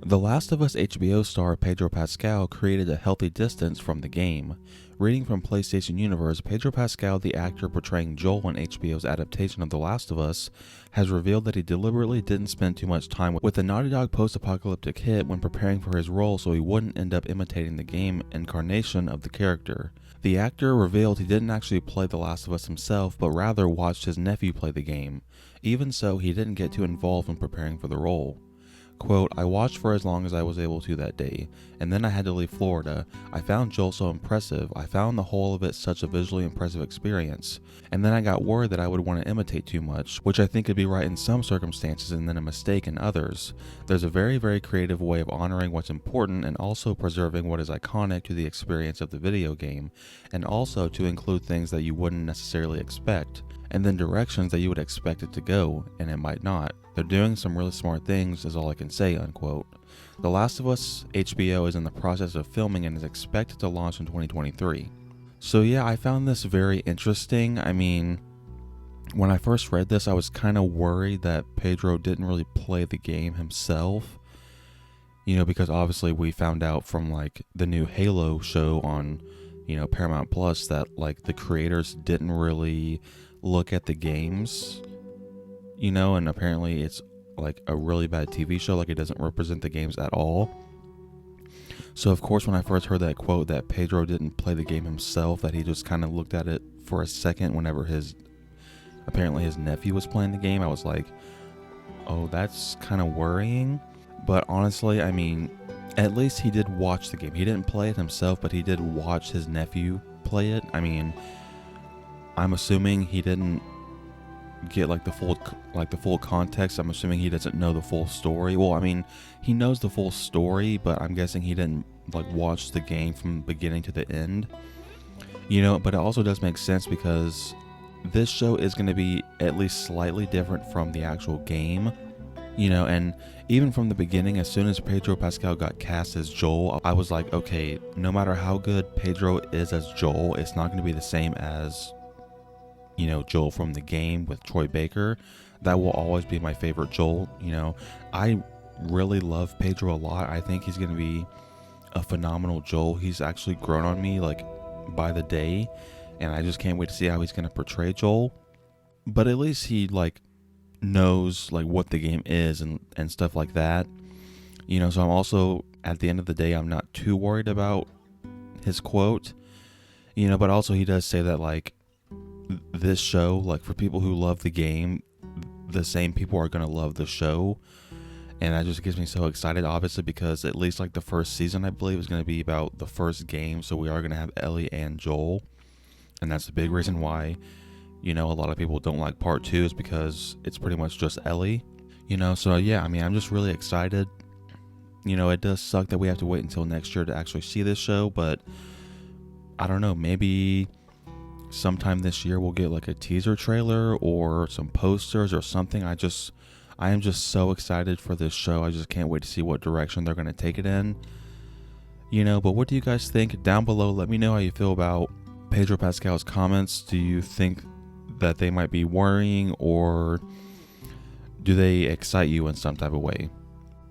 The Last of Us HBO star Pedro Pascal created a healthy distance from the game. Reading from PlayStation Universe, Pedro Pascal, the actor portraying Joel in HBO's adaptation of The Last of Us, has revealed that he deliberately didn't spend too much time with the Naughty Dog post-apocalyptic hit when preparing for his role so he wouldn't end up imitating the game incarnation of the character. The actor revealed he didn't actually play The Last of Us himself, but rather watched his nephew play the game. Even so, he didn't get too involved in preparing for the role. Quote, I watched for as long as I was able to that day, and then I had to leave Florida. I found Joel so impressive. I found the whole of it such a visually impressive experience. And then I got worried that I would want to imitate too much, which I think could be right in some circumstances and then a mistake in others. There's a very, very creative way of honoring what's important and also preserving what is iconic to the experience of the video game, and also to include things that you wouldn't necessarily expect, and then directions that you would expect it to go, and it might not. They're doing some really smart things is all I can say, unquote. The Last of Us HBO is in the process of filming and is expected to launch in 2023. So yeah, I found this very interesting. I mean, when I first read this, I was kind of worried that Pedro didn't really play the game himself. You know, because obviously we found out from like the new Halo show on, Paramount Plus that like the creators didn't really look at the games, and apparently it's like a really bad TV show, like it doesn't represent the games at all. So of course when I first heard that quote that Pedro didn't play the game himself, that he just kind of looked at it for a second whenever apparently his nephew was playing the game, I was like, oh, that's kind of worrying. But honestly, I mean, at least he did watch the game. He didn't play it himself, but he did watch his nephew play it. I mean, I'm assuming he didn't get like the full context. I'm assuming he doesn't know the full story. Well, I mean, he knows the full story, but I'm guessing he didn't like watch the game from beginning to the end. But it also does make sense because this show is going to be at least slightly different from the actual game. And even from the beginning, as soon as Pedro Pascal got cast as Joel, I was like, okay, no matter how good Pedro is as Joel, it's not going to be the same as Joel from the game with Troy Baker. That will always be my favorite Joel. I really love Pedro a lot. I think he's going to be a phenomenal Joel. He's actually grown on me like by the day, and I just can't wait to see how he's going to portray Joel. But at least he like knows like what the game is and stuff like that. So I'm also, at the end of the day, I'm not too worried about his quote. But also he does say that like this show, like for people who love the game, the same people are going to love the show. And that just gets me so excited, obviously, because at least like the first season, I believe, is going to be about the first game. So we are going to have Ellie and Joel. And that's the big reason why, a lot of people don't like part 2 is because it's pretty much just Ellie. So yeah, I mean, I'm just really excited. It does suck that we have to wait until next year to actually see this show, but I don't know, maybe sometime this year we'll get like a teaser trailer or some posters or something. I am just so excited for this show. I just can't wait to see what direction they're going to take it in. But what do you guys think? Down below, let me know how you feel about Pedro Pascal's comments. Do you think that they might be worrying, or do they excite you in some type of way?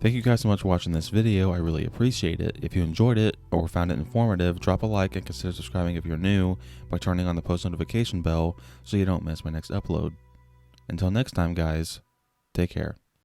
Thank you guys so much for watching this video. I really appreciate it. If you enjoyed it or found it informative, drop a like and consider subscribing if you're new by turning on the post notification bell so you don't miss my next upload. Until next time, guys, take care.